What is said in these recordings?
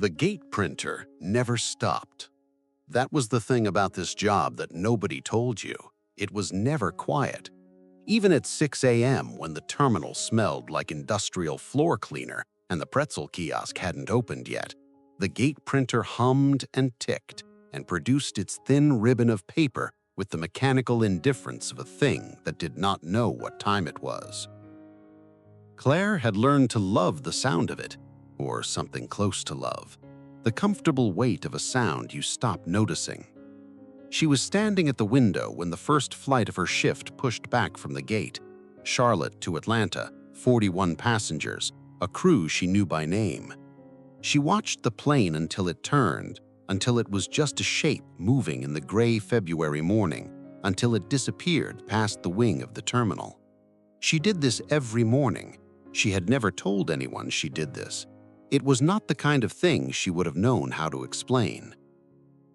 The gate printer never stopped. That was the thing about this job that nobody told you. It was never quiet. Even at 6 a.m. when the terminal smelled like industrial floor cleaner and the pretzel kiosk hadn't opened yet, the gate printer hummed and ticked and produced its thin ribbon of paper with the mechanical indifference of a thing that did not know what time it was. Claire had learned to love the sound of it, or something close to love, the comfortable weight of a sound you stop noticing. She was standing at the window when the first flight of her shift pushed back from the gate. Charlotte to Atlanta, 41 passengers, a crew she knew by name. She watched the plane until it turned, until it was just a shape moving in the gray February morning, until it disappeared past the wing of the terminal. She did this every morning. She had never told anyone she did this. It was not the kind of thing she would have known how to explain.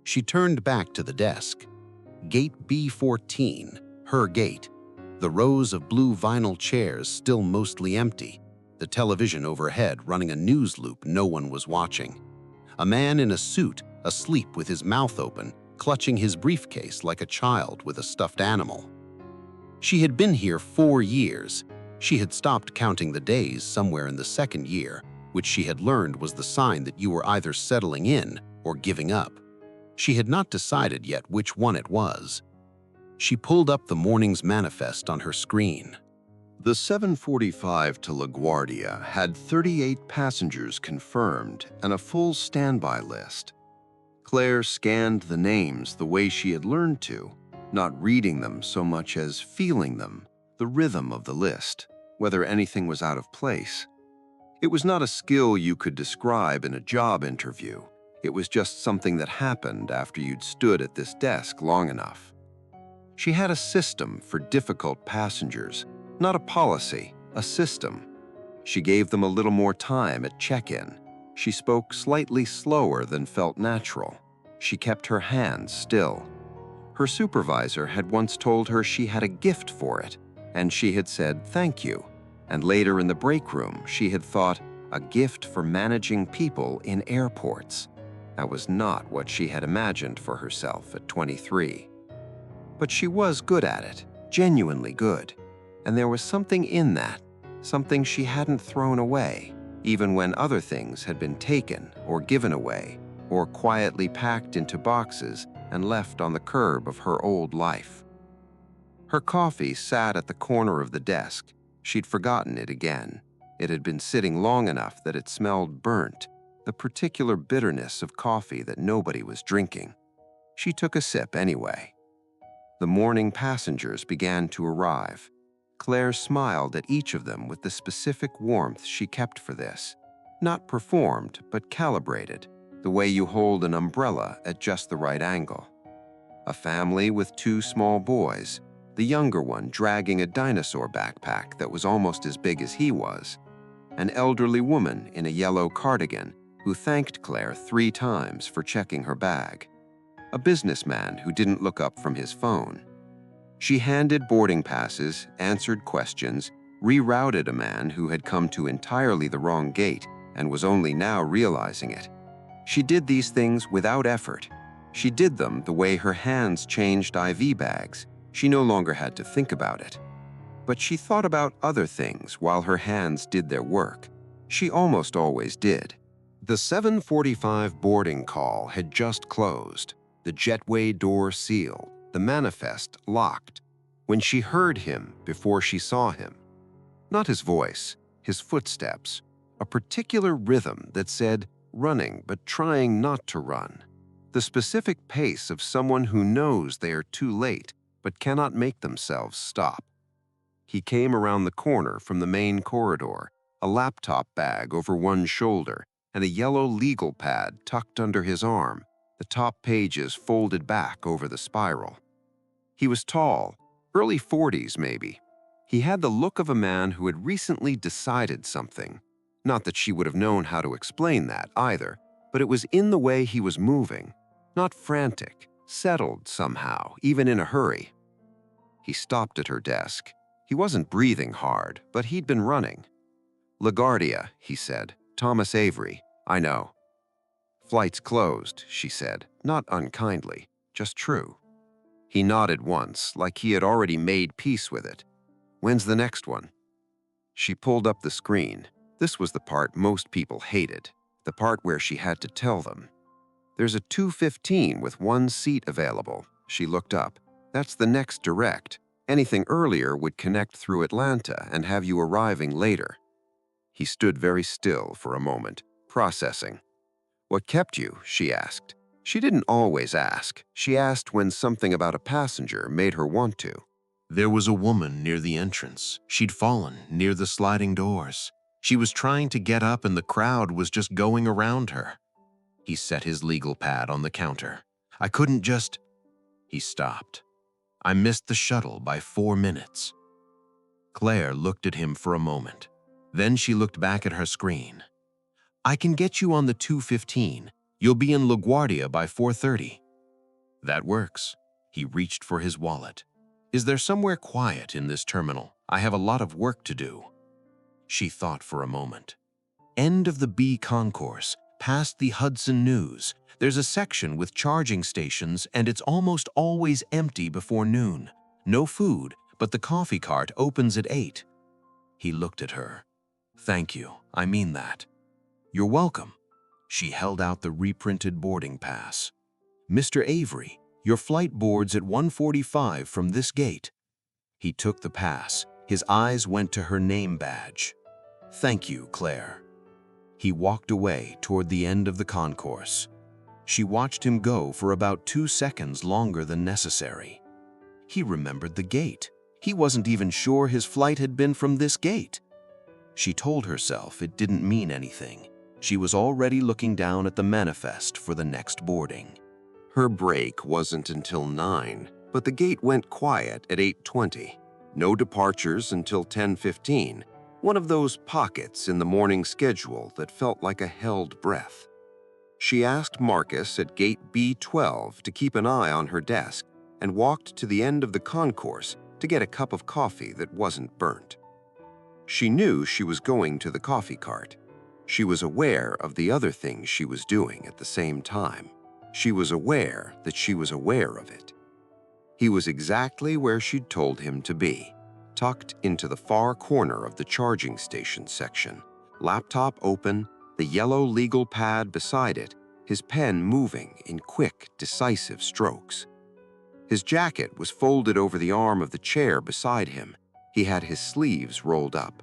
She turned back to the desk. Gate B14, her gate. The rows of blue vinyl chairs still mostly empty. The television overhead running a news loop no one was watching. A man in a suit, asleep with his mouth open, clutching his briefcase like a child with a stuffed animal. She had been here 4 years. She had stopped counting the days somewhere in the second year, which she had learned was the sign that you were either settling in or giving up. She had not decided yet which one it was. She pulled up the morning's manifest on her screen. The 745 to LaGuardia had 38 passengers confirmed and a full standby list. Claire scanned the names the way she had learned to, not reading them so much as feeling them, the rhythm of the list, whether anything was out of place. It was not a skill you could describe in a job interview. It was just something that happened after you'd stood at this desk long enough. She had a system for difficult passengers, not a policy, a system. She gave them a little more time at check-in. She spoke slightly slower than felt natural. She kept her hands still. Her supervisor had once told her she had a gift for it, and she had said thank you. And later in the break room, she had thought, a gift for managing people in airports. That was not what she had imagined for herself at 23. But she was good at it, genuinely good. And there was something in that, something she hadn't thrown away, even when other things had been taken or given away, or quietly packed into boxes and left on the curb of her old life. Her coffee sat at the corner of the desk. She'd forgotten it again. It had been sitting long enough that it smelled burnt, the particular bitterness of coffee that nobody was drinking. She took a sip anyway. The morning passengers began to arrive. Claire smiled at each of them with the specific warmth she kept for this. Not performed, but calibrated, the way you hold an umbrella at just the right angle. A family with 2 small boys, the younger one dragging a dinosaur backpack that was almost as big as he was. An elderly woman in a yellow cardigan who thanked Claire 3 times for checking her bag. A businessman who didn't look up from his phone. She handed boarding passes, answered questions, rerouted a man who had come to entirely the wrong gate and was only now realizing it. She did these things without effort. She did them the way her hands changed IV bags. She no longer had to think about it. But she thought about other things while her hands did their work. She almost always did. The 7:45 boarding call had just closed, the jetway door sealed, the manifest locked, when she heard him before she saw him. Not his voice, his footsteps, a particular rhythm that said, running but trying not to run. The specific pace of someone who knows they are too late but cannot make themselves stop. He came around the corner from the main corridor, a laptop bag over one shoulder and a yellow legal pad tucked under his arm, the top pages folded back over the spiral. He was tall, early 40s maybe. He had the look of a man who had recently decided something. Not that she would have known how to explain that either, but it was in the way he was moving, not frantic, settled somehow, even in a hurry. He stopped at her desk. He wasn't breathing hard, but he'd been running. LaGuardia, he said. Thomas Avery, I know. "Flight's closed," she said, not unkindly, just true. He nodded once, like he had already made peace with it. "When's the next one?" She pulled up the screen. This was the part most people hated, the part where she had to tell them. "There's a 2:15 with one seat available." She looked up. "That's the next direct. Anything earlier would connect through Atlanta and have you arriving later." He stood very still for a moment, processing. "What kept you?" she asked. She didn't always ask. She asked when something about a passenger made her want to. There was a woman near the entrance. She'd fallen near the sliding doors. She was trying to get up and the crowd was just going around her. He set his legal pad on the counter. "I couldn't just—" He stopped. "I missed the shuttle by 4 minutes." Claire looked at him for a moment. Then she looked back at her screen. "I can get you on the 2:15. You'll be in LaGuardia by 4:30. "That works." He reached for his wallet. "Is there somewhere quiet in this terminal? I have a lot of work to do." She thought for a moment. "End of the B concourse, past the Hudson News. There's a section with charging stations and it's almost always empty before noon. No food, but the coffee cart opens at 8. He looked at her. "Thank you, I mean that." "You're welcome." She held out the reprinted boarding pass. "Mr. Avery, your flight boards at 1:45 from this gate." He took the pass. His eyes went to her name badge. "Thank you, Claire." He walked away toward the end of the concourse. She watched him go for about 2 seconds longer than necessary. He remembered the gate. He wasn't even sure his flight had been from this gate. She told herself it didn't mean anything. She was already looking down at the manifest for the next boarding. Her break wasn't until 9, but the gate went quiet at 8:20. No departures until 10:15, one of those pockets in the morning schedule that felt like a held breath. She asked Marcus at gate B12 to keep an eye on her desk and walked to the end of the concourse to get a cup of coffee that wasn't burnt. She knew she was going to the coffee cart. She was aware of the other things she was doing at the same time. She was aware that she was aware of it. He was exactly where she'd told him to be, tucked into the far corner of the charging station section, laptop open, the yellow legal pad beside it, his pen moving in quick, decisive strokes. His jacket was folded over the arm of the chair beside him. He had his sleeves rolled up.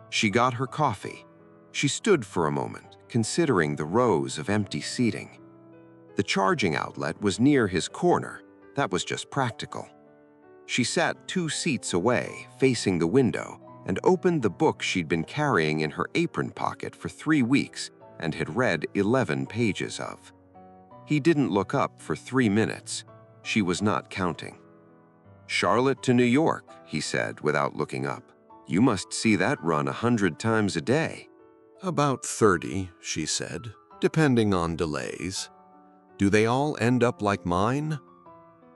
She got her coffee. She stood for a moment, considering the rows of empty seating. The charging outlet was near his corner. That was just practical. She sat 2 seats away, facing the window, and opened the book she'd been carrying in her apron pocket for 3 weeks and had read 11 pages of. He didn't look up for 3 minutes. She was not counting. "Charlotte to New York," he said without looking up. "You must see that run 100 times a day." "About 30, she said, depending on delays." "Do they all end up like mine?"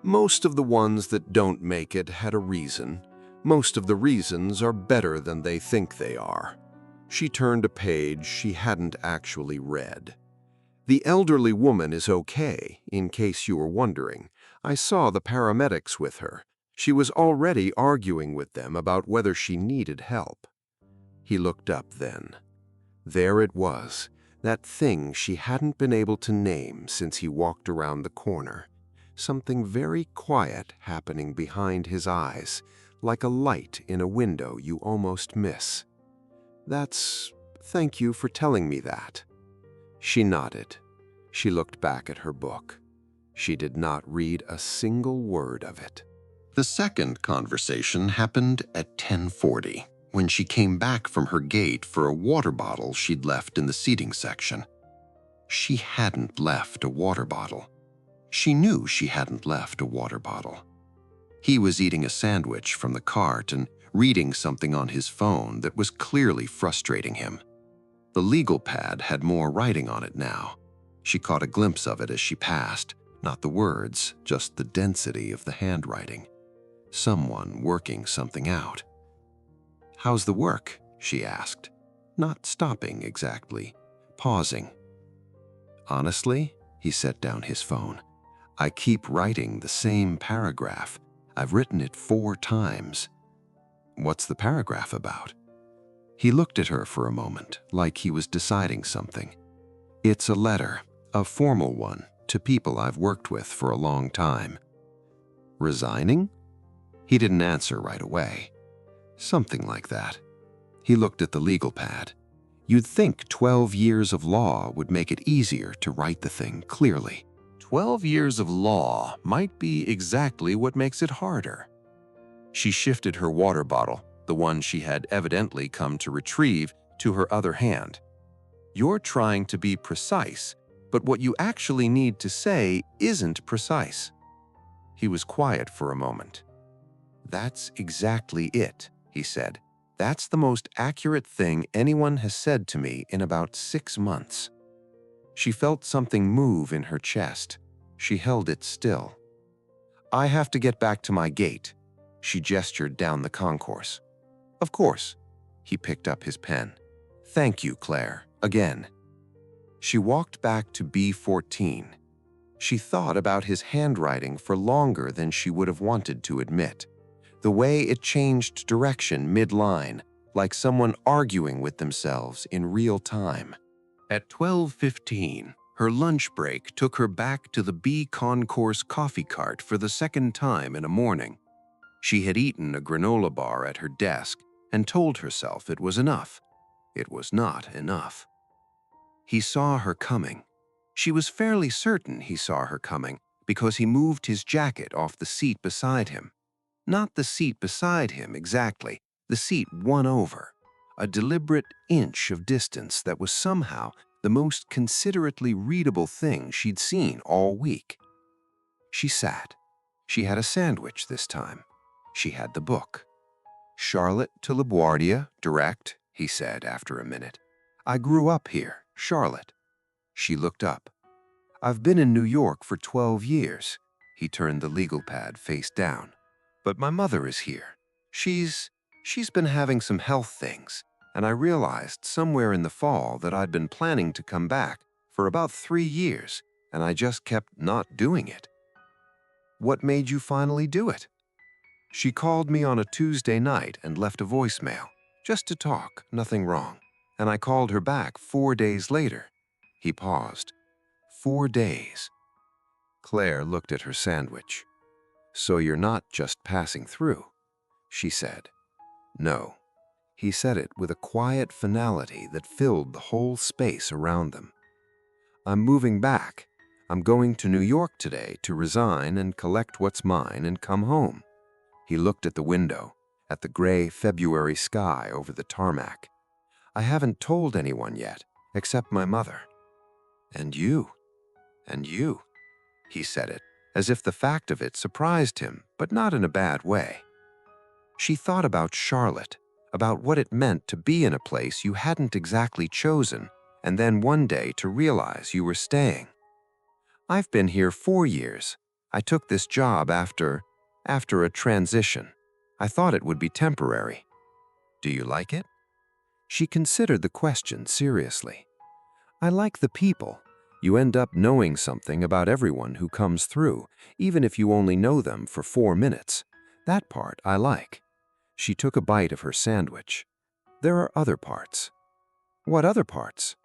"Most of the ones that don't make it had a reason. Most of the reasons are better than they think they are." She turned a page she hadn't actually read. "The elderly woman is okay, in case you were wondering. I saw the paramedics with her. She was already arguing with them about whether she needed help." He looked up then. There it was, that thing she hadn't been able to name since he walked around the corner. Something very quiet happening behind his eyes, like a light in a window you almost miss. Thank you for telling me that." She nodded. She looked back at her book. She did not read a single word of it. The second conversation happened at 10:40, when she came back from her gate for a water bottle she'd left in the seating section. She hadn't left a water bottle. She knew she hadn't left a water bottle. He was eating a sandwich from the cart and reading something on his phone that was clearly frustrating him. The legal pad had more writing on it now. She caught a glimpse of it as she passed, not the words, just the density of the handwriting. Someone working something out. "How's the work?" she asked, not stopping exactly, pausing. Honestly, he set down his phone. I keep writing the same paragraph. I've written it 4 times. What's the paragraph about? He looked at her for a moment, like he was deciding something. It's a letter, a formal one, to people I've worked with for a long time. Resigning? He didn't answer right away. Something like that. He looked at the legal pad. You'd think 12 years of law would make it easier to write the thing clearly. 12 years of law might be exactly what makes it harder. She shifted her water bottle, the one she had evidently come to retrieve, to her other hand. You're trying to be precise, but what you actually need to say isn't precise. He was quiet for a moment. That's exactly it, he said. That's the most accurate thing anyone has said to me in about 6 months. She felt something move in her chest. She held it still. I have to get back to my gate. She gestured down the concourse. Of course. He picked up his pen. Thank you, Claire, again. She walked back to B14. She thought about his handwriting for longer than she would have wanted to admit. The way it changed direction mid-line, like someone arguing with themselves in real time. At 12:15, her lunch break took her back to the B concourse coffee cart for the second time in a morning. She had eaten a granola bar at her desk and told herself it was enough. It was not enough. He saw her coming. She was fairly certain he saw her coming because he moved his jacket off the seat beside him. Not the seat beside him exactly, the seat one over. A deliberate inch of distance that was somehow the most considerately readable thing she'd seen all week. She sat. She had a sandwich this time. She had the book. Charlotte to LaGuardia, direct, he said after a minute. I grew up here, Charlotte. She looked up. I've been in New York for 12 years. He turned the legal pad face down. But my mother is here. She's been having some health things, and I realized somewhere in the fall that I'd been planning to come back for about 3 years, and I just kept not doing it. What made you finally do it? She called me on a Tuesday night and left a voicemail, just to talk, nothing wrong. And I called her back 4 days later. He paused. 4 days. Claire looked at her sandwich. So you're not just passing through, she said. No. He said it with a quiet finality that filled the whole space around them. I'm moving back. I'm going to New York today to resign and collect what's mine and come home. He looked at the window, at the gray February sky over the tarmac. I haven't told anyone yet, except my mother. And you. And you. He said it, as if the fact of it surprised him, but not in a bad way. She thought about Charlotte, about what it meant to be in a place you hadn't exactly chosen, and then one day to realize you were staying. I've been here 4 years. I took this job after a transition. I thought it would be temporary. Do you like it? She considered the question seriously. I like the people. You end up knowing something about everyone who comes through, even if you only know them for 4 minutes. That part I like. She took a bite of her sandwich. There are other parts. What other parts?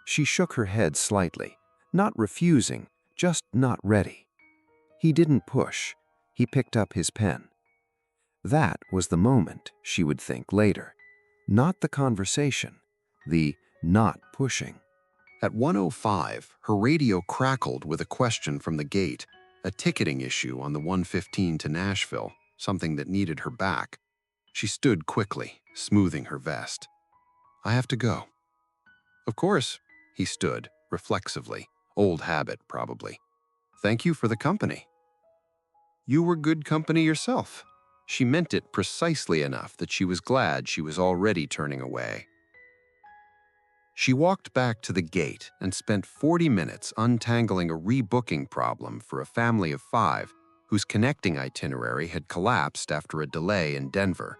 She shook her head slightly, not refusing, just not ready. He didn't push. He picked up his pen. That was the moment, she would think later. Not the conversation, the not pushing. At 1:05, her radio crackled with a question from the gate, a ticketing issue on the 115 to Nashville, something that needed her back. She stood quickly, smoothing her vest. I have to go. Of course, he stood, reflexively. Old habit, probably. Thank you for the company. You were good company yourself. She meant it precisely enough that she was glad she was already turning away. She walked back to the gate and spent 40 minutes untangling a rebooking problem for a family of 5 whose connecting itinerary had collapsed after a delay in Denver.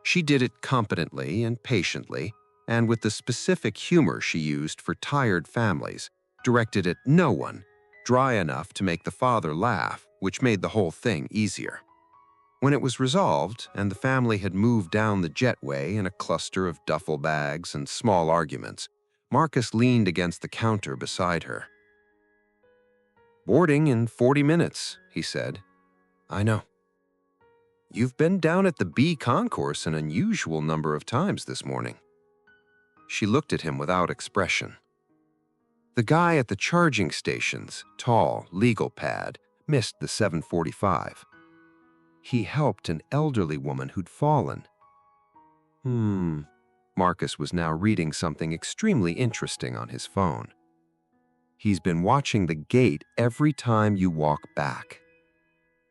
She did it competently and patiently, and with the specific humor she used for tired families, directed at no one, dry enough to make the father laugh, which made the whole thing easier. When it was resolved and the family had moved down the jetway in a cluster of duffel bags and small arguments, Marcus leaned against the counter beside her. "Boarding in 40 minutes, he said. "I know." "You've been down at the B concourse an unusual number of times this morning." She looked at him without expression. The guy at the charging station's tall legal pad missed the 7:45. He helped an elderly woman who'd fallen. Marcus was now reading something extremely interesting on his phone. "He's been watching the gate every time you walk back."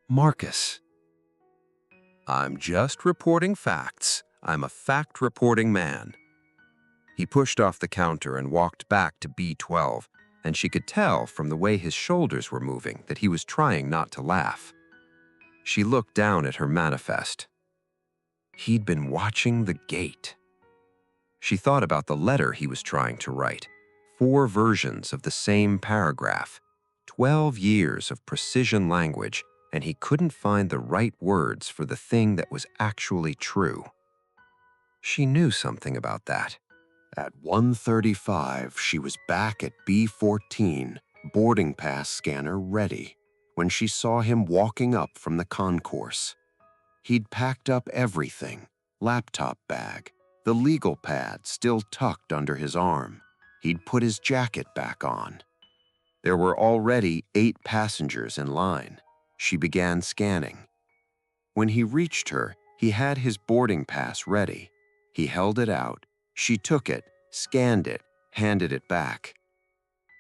"Marcus." "I'm just reporting facts. I'm a fact-reporting man." He pushed off the counter and walked back to B12, and she could tell from the way his shoulders were moving that he was trying not to laugh. She looked down at her manifest. He'd been watching the gate. She thought about the letter he was trying to write. 4 versions of the same paragraph. 12 years of precision language, and he couldn't find the right words for the thing that was actually true. She knew something about that. At 1:35, she was back at B14, boarding pass scanner ready, when she saw him walking up from the concourse. He'd packed up everything, laptop bag, the legal pad still tucked under his arm. He'd put his jacket back on. There were already 8 passengers in line. She began scanning. When he reached her, he had his boarding pass ready. He held it out. She took it, scanned it, handed it back.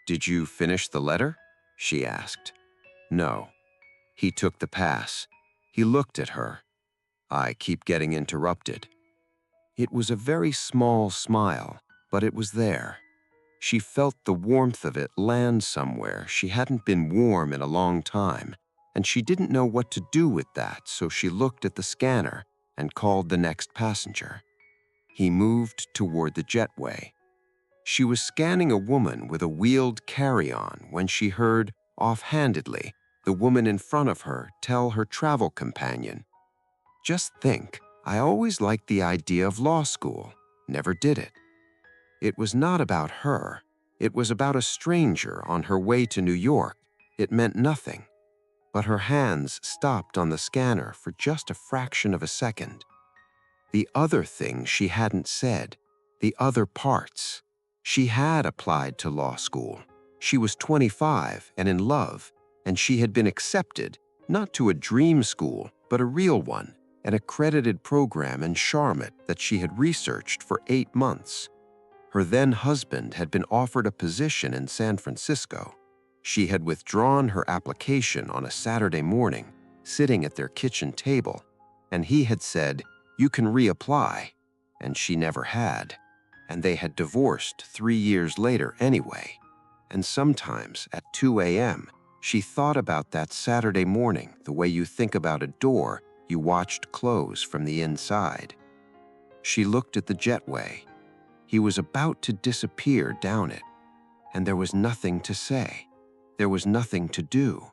"Did you finish the letter?" she asked. "No." He took the pass. He looked at her. "I keep getting interrupted." It was a very small smile, but it was there. She felt the warmth of it land somewhere she hadn't been warm in a long time, and she didn't know what to do with that, so she looked at the scanner and called the next passenger. He moved toward the jetway. She was scanning a woman with a wheeled carry-on when she heard, offhandedly, the woman in front of her tell her travel companion, "Just think, I always liked the idea of law school. Never did it." It was not about her. It was about a stranger on her way to New York. It meant nothing. But her hands stopped on the scanner for just a fraction of a second. The other thing she hadn't said, the other parts. She had applied to law school. She was 25 and in love, and she had been accepted, not to a dream school, but a real one, an accredited program in Charlotte that she had researched for 8 months. Her then husband had been offered a position in San Francisco. She had withdrawn her application on a Saturday morning, sitting at their kitchen table, and he had said, "You can reapply," and she never had. And they had divorced 3 years later anyway. And sometimes at 2 a.m., she thought about that Saturday morning the way you think about a door you watched close from the inside. She looked at the jetway. He was about to disappear down it, and there was nothing to say. There was nothing to do.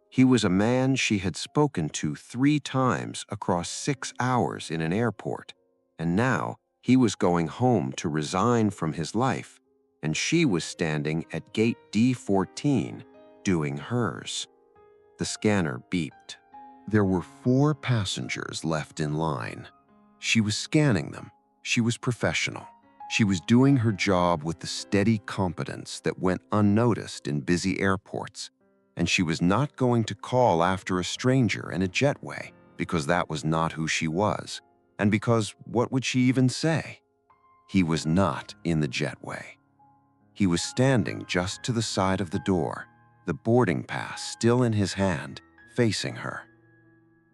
He was a man she had spoken to 3 times across 6 hours in an airport, and now he was going home to resign from his life, and she was standing at gate D14 doing hers. The scanner beeped. There were 4 passengers left in line. She was scanning them. She was professional. She was doing her job with the steady competence that went unnoticed in busy airports, and she was not going to call after a stranger in a jetway because that was not who she was, and because what would she even say? He was not in the jetway. He was standing just to the side of the door, the boarding pass still in his hand, facing her.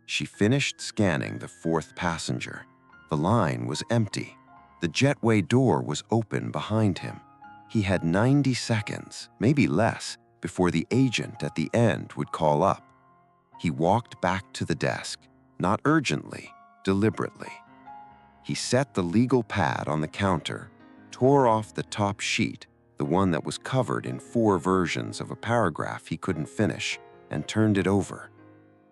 She finished scanning the 4th passenger. The line was empty. The jetway door was open behind him. He had 90 seconds, maybe less, before the agent at the end would call up. He walked back to the desk, not urgently, deliberately. He set the legal pad on the counter, tore off the top sheet, the the one that was covered in 4 versions of a paragraph he couldn't finish, and turned it over.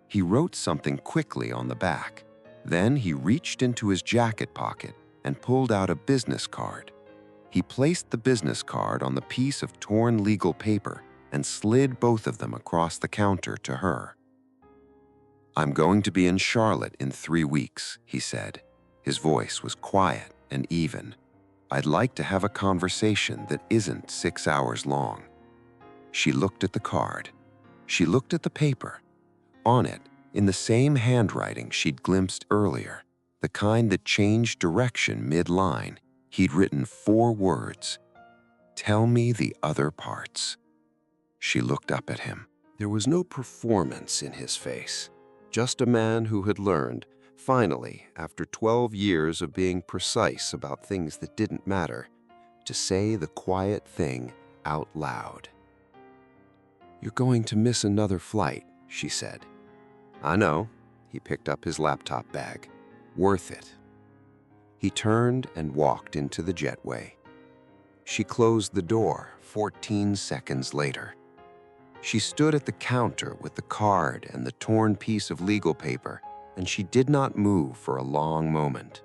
He wrote something quickly on the back. Then he reached into his jacket pocket and pulled out a business card. He placed the business card on the piece of torn legal paper and slid both of them across the counter to her. "I'm going to be in Charlotte in 3 weeks," he said. His voice was quiet and even. "I'd like to have a conversation that isn't 6 hours long." She looked at the card. She looked at the paper. On it, in the same handwriting she'd glimpsed earlier, the kind that changed direction mid-line, he'd written 4 words: "Tell me the other parts." She looked up at him. There was no performance in his face, just a man who had learned, finally, after 12 years of being precise about things that didn't matter, to say the quiet thing out loud. "You're going to miss another flight," she said. "I know." He picked up his laptop bag. "Worth it." He turned and walked into the jetway. She closed the door 14 seconds later. She stood at the counter with the card and the torn piece of legal paper, and she did not move for a long moment.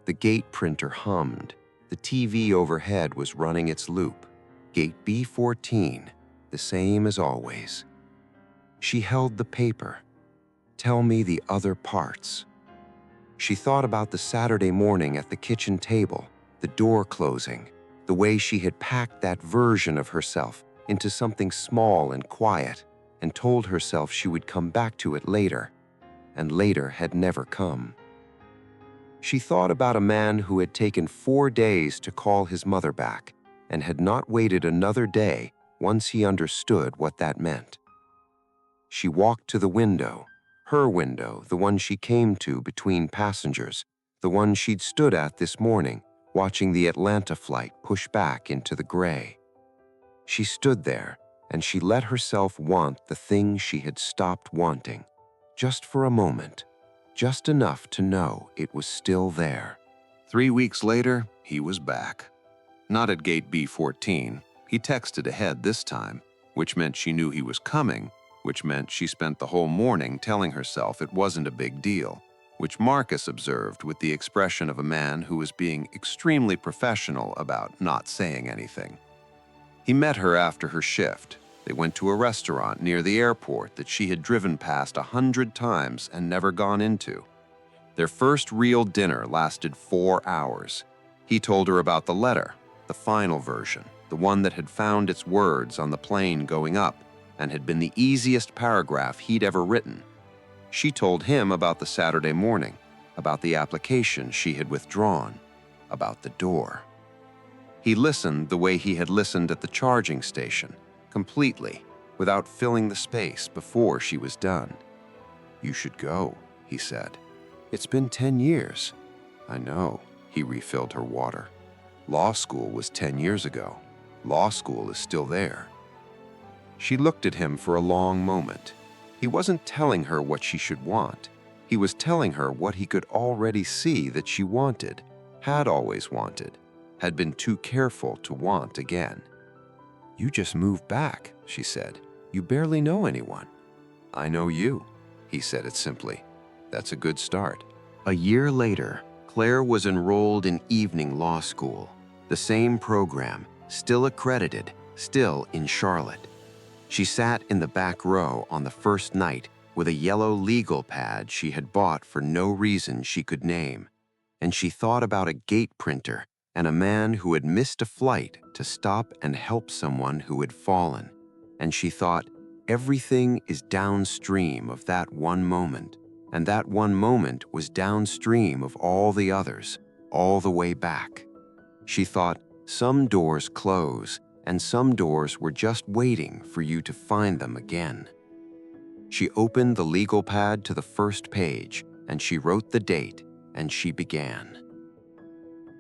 The gate printer hummed. The TV overhead was running its loop. Gate B14, the same as always. She held the paper. "Tell me the other parts." She thought about the Saturday morning at the kitchen table, the door closing, the way she had packed that version of herself into something small and quiet, and told herself she would come back to it later, and later had never come. She thought about a man who had taken 4 days to call his mother back, and had not waited another day once he understood what that meant. She walked to the window, her window, the one she came to between passengers, the one she'd stood at this morning, watching the Atlanta flight push back into the gray. She stood there, and she let herself want the thing she had stopped wanting, just for a moment, just enough to know it was still there. 3 weeks later, he was back. Not at gate B14. He texted ahead this time, which meant she knew he was coming, which meant she spent the whole morning telling herself it wasn't a big deal, which Marcus observed with the expression of a man who was being extremely professional about not saying anything. He met her after her shift. They went to a restaurant near the airport that she had driven past 100 times and never gone into. Their first real dinner lasted 4 hours. He told her about the letter, the final version, the one that had found its words on the plane going up and had been the easiest paragraph he'd ever written. She told him about the Saturday morning, about the application she had withdrawn, about the door. He listened the way he had listened at the charging station, completely, without filling the space before she was done. "You should go," he said. "It's been 10 years. "I know." He refilled her water. "Law school was 10 years ago. Law school is still there." She looked at him for a long moment. He wasn't telling her what she should want. He was telling her what he could already see that she wanted, had always wanted, had been too careful to want again. "You just moved back," she said. "You barely know anyone." "I know you." He said it simply. "That's a good start." A year later, Claire was enrolled in evening law school, the same program, still accredited, still in Charlotte. She sat in the back row on the first night with a yellow legal pad she had bought for no reason she could name, and she thought about a gate printer and a man who had missed a flight to stop and help someone who had fallen, and she thought, everything is downstream of that one moment, and that one moment was downstream of all the others, all the way back. She thought, some doors close, and some doors were just waiting for you to find them again. She opened the legal pad to the first page, and she wrote the date, and she began.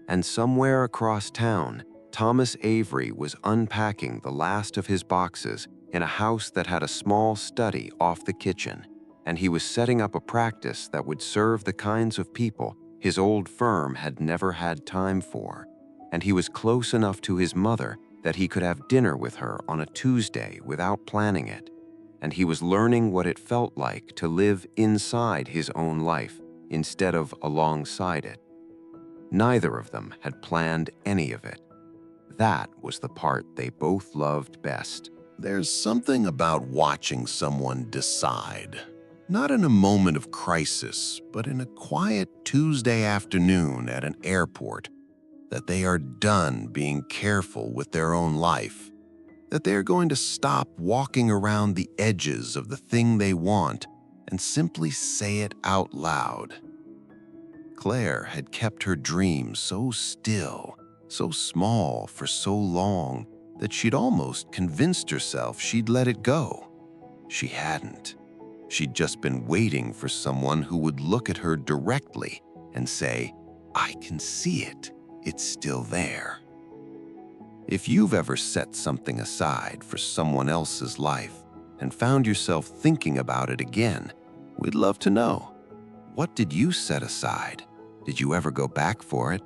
And somewhere across town, Thomas Avery was unpacking the last of his boxes in a house that had a small study off the kitchen, and he was setting up a practice that would serve the kinds of people his old firm had never had time for, and he was close enough to his mother that he could have dinner with her on a Tuesday without planning it, and he was learning what it felt like to live inside his own life instead of alongside it. Neither of them had planned any of it. That was the part they both loved best. There's something about watching someone decide, not in a moment of crisis, but in a quiet Tuesday afternoon at an airport, that they are done being careful with their own life, that they're going to stop walking around the edges of the thing they want and simply say it out loud. Claire had kept her dream so still, so small for so long that she'd almost convinced herself she'd let it go. She hadn't. She'd just been waiting for someone who would look at her directly and say, "I can see it. It's still there." If you've ever set something aside for someone else's life and found yourself thinking about it again, we'd love to know. What did you set aside? Did you ever go back for it?